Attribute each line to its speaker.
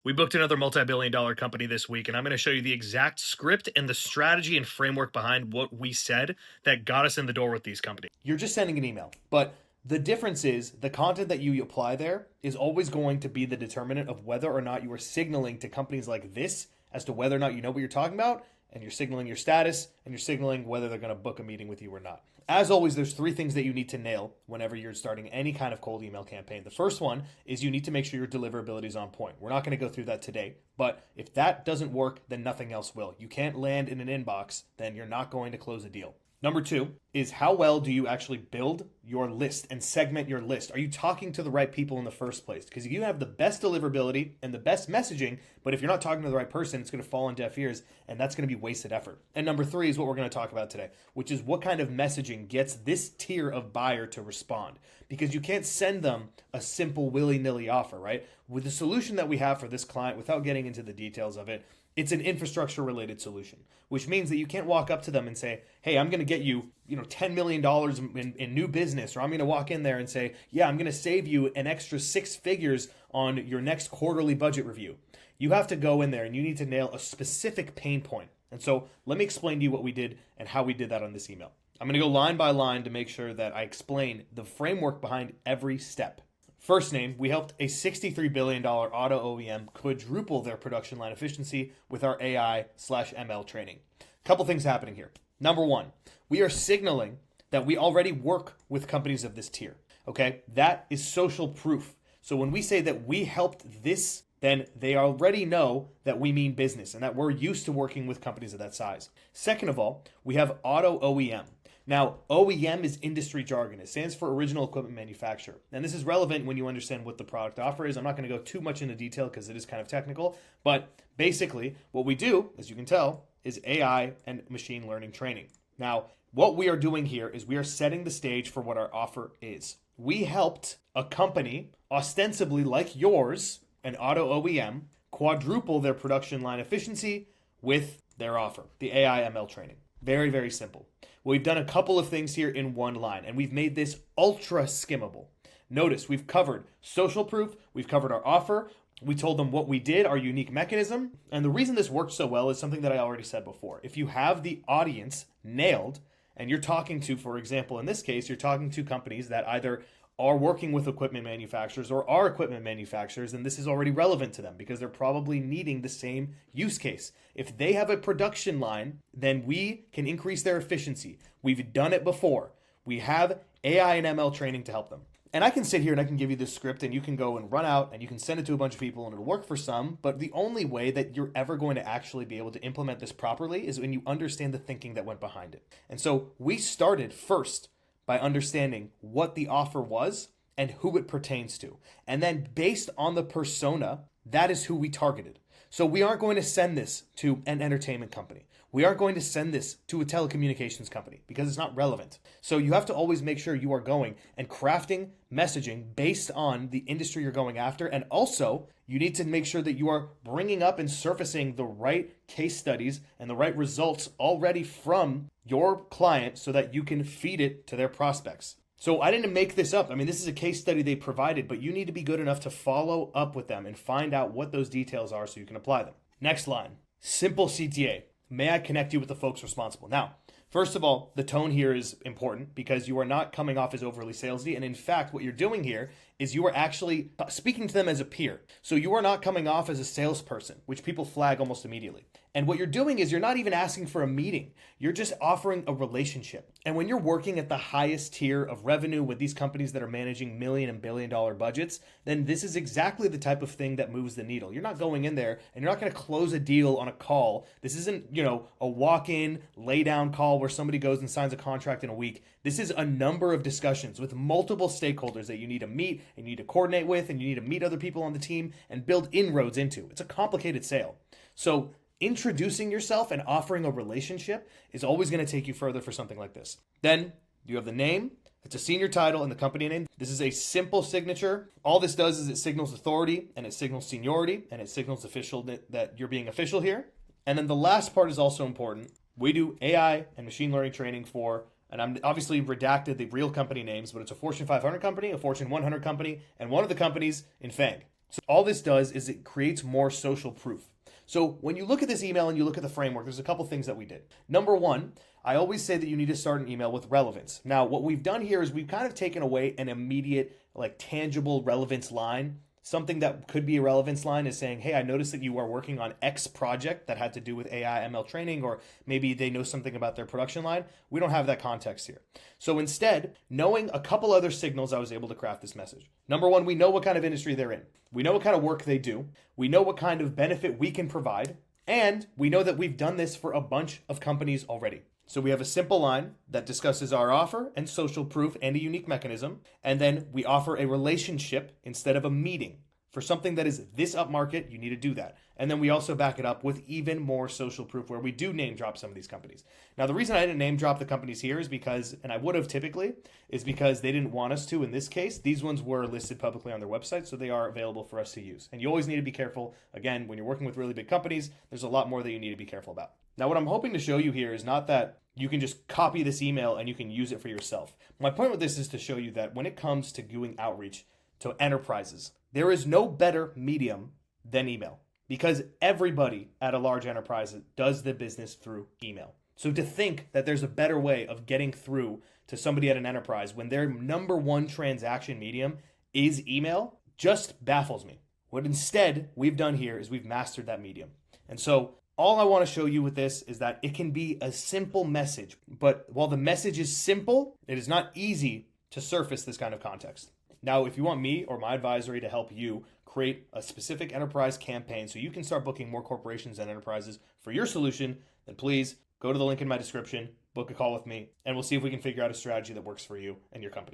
Speaker 1: We booked another multi-billion dollar company this week, and I'm going to show you the exact script and the strategy and framework behind what we said that got us in the door with these companies.
Speaker 2: You're just sending an email, but the difference is the content that you apply there is always going to be the determinant of whether or not you are signaling to companies like this as to whether or not you know what you're talking about, and you're signaling your status, and you're signaling whether they're going to book a meeting with you or not. As always, there's three things that you need to nail whenever you're starting any kind of cold email campaign. The first one is you need to make sure your deliverability is on point. We're not going to go through that today, but if that doesn't work, then nothing else will. You can't land in an inbox, then you're not going to close a deal. Number two is how well do you actually build your list and segment your list? Are you talking to the right people in the first place? Because you have the best deliverability and the best messaging, but if you're not talking to the right person, it's going to fall on deaf ears, and that's going to be wasted effort. And number three is what we're going to talk about today, which is what kind of messaging gets this tier of buyer to respond. Because you can't send them a simple willy-nilly offer, right? With the solution that we have for this client, without getting into the details of it, it's an infrastructure related solution, which means that you can't walk up to them and say, hey, I'm going to get you, $10 million in new business, or I'm going to walk in there and say, yeah, I'm going to save you an extra 6 figures on your next quarterly budget review. You have to go in there and you need to nail a specific pain point. And so let me explain to you what we did and how we did that on this email. I'm going to go line by line to make sure that I explain the framework behind every step. First name, we helped a $63 billion auto OEM quadruple their production line efficiency with our AI/ML training. Couple things happening here. Number one, we are signaling that we already work with companies of this tier. Okay, that is social proof. So when we say that we helped this, then they already know that we mean business and that we're used to working with companies of that size. Second of all, we have auto OEM. Now, OEM is industry jargon. It stands for original equipment manufacturer. And this is relevant when you understand what the product offer is. I'm not going to go too much into detail because it is kind of technical. But basically, what we do, as you can tell, is AI and machine learning training. Now, what we are doing here is we are setting the stage for what our offer is. We helped a company, ostensibly like yours, an auto OEM, quadruple their production line efficiency with their offer, the AI ML training. Very, very simple. Well, we've done a couple of things here in one line, and we've made this ultra skimmable. Notice we've covered social proof, we've covered our offer, we told them what we did, our unique mechanism, and the reason this worked so well is something that I already said before. If you have the audience nailed, and you're talking to, for example, in this case, you're talking to companies that either are working with equipment manufacturers or are equipment manufacturers, then this is already relevant to them because they're probably needing the same use case. If they have a production line, then we can increase their efficiency. We've done it before. We have AI and ML training to help them. And I can sit here and I can give you this script and you can go and run out and you can send it to a bunch of people and it'll work for some, but the only way that you're ever going to actually be able to implement this properly is when you understand the thinking that went behind it. And so we started first by understanding what the offer was and who it pertains to. And then based on the persona, that is who we targeted. So we aren't going to send this to an entertainment company. We aren't going to send this to a telecommunications company because it's not relevant. So you have to always make sure you are going and crafting messaging based on the industry you're going after. And also, you need to make sure that you are bringing up and surfacing the right case studies and the right results already from your client so that you can feed it to their prospects. So I didn't make this up. I mean, this is a case study they provided, but you need to be good enough to follow up with them and find out what those details are so you can apply them. Next line, simple CTA. May I connect you with the folks responsible? Now, first of all, the tone here is important because you are not coming off as overly salesy. And in fact, what you're doing here is you are actually speaking to them as a peer. So you are not coming off as a salesperson, which people flag almost immediately. And what you're doing is you're not even asking for a meeting. You're just offering a relationship. And when you're working at the highest tier of revenue with these companies that are managing million and billion dollar budgets, then this is exactly the type of thing that moves the needle. You're not going in there and you're not going to close a deal on a call. This isn't, a walk-in, lay-down call where somebody goes and signs a contract in a week. This is a number of discussions with multiple stakeholders that you need to meet and you need to coordinate with and you need to meet other people on the team and build inroads into. It's a complicated sale. So introducing yourself and offering a relationship is always going to take you further for something like this. Then you have the name. It's a senior title and the company name. This is a simple signature. All this does is it signals authority and it signals seniority and it signals official that you're being official here. And then the last part is also important. We do AI and machine learning training for, and I'm obviously redacted the real company names, but it's a Fortune 500 company, a Fortune 100 company, and one of the companies in FANG. So all this does is it creates more social proof. So when you look at this email and you look at the framework, there's a couple things that we did. Number one, I always say that you need to start an email with relevance. Now, what we've done here is we've kind of taken away an immediate, like tangible relevance line. Something that could be a relevance line is saying, hey, I noticed that you are working on X project that had to do with AI ML training, or maybe they know something about their production line. We don't have that context here. So instead, knowing a couple other signals, I was able to craft this message. Number one, we know what kind of industry they're in. We know what kind of work they do. We know what kind of benefit we can provide. And we know that we've done this for a bunch of companies already. So we have a simple line that discusses our offer and social proof and a unique mechanism. And then we offer a relationship instead of a meeting. For something that is this upmarket, you need to do that. And then we also back it up with even more social proof where we do name drop some of these companies. Now, the reason I didn't name drop the companies here is because, and I would have typically, is because they didn't want us to in this case. These ones were listed publicly on their website, so they are available for us to use. And you always need to be careful. Again, when you're working with really big companies, there's a lot more that you need to be careful about. Now, what I'm hoping to show you here is not that you can just copy this email and you can use it for yourself. My point with this is to show you that when it comes to doing outreach to enterprises, there is no better medium than email, because everybody at a large enterprise does the business through email. So to think that there's a better way of getting through to somebody at an enterprise when their number one transaction medium is email just baffles me. What instead we've done here is we've mastered that medium. And so all I want to show you with this is that it can be a simple message, but while the message is simple, it is not easy to surface this kind of context. Now, if you want me or my advisory to help you create a specific enterprise campaign so you can start booking more corporations and enterprises for your solution, then please go to the link in my description, book a call with me, and we'll see if we can figure out a strategy that works for you and your company.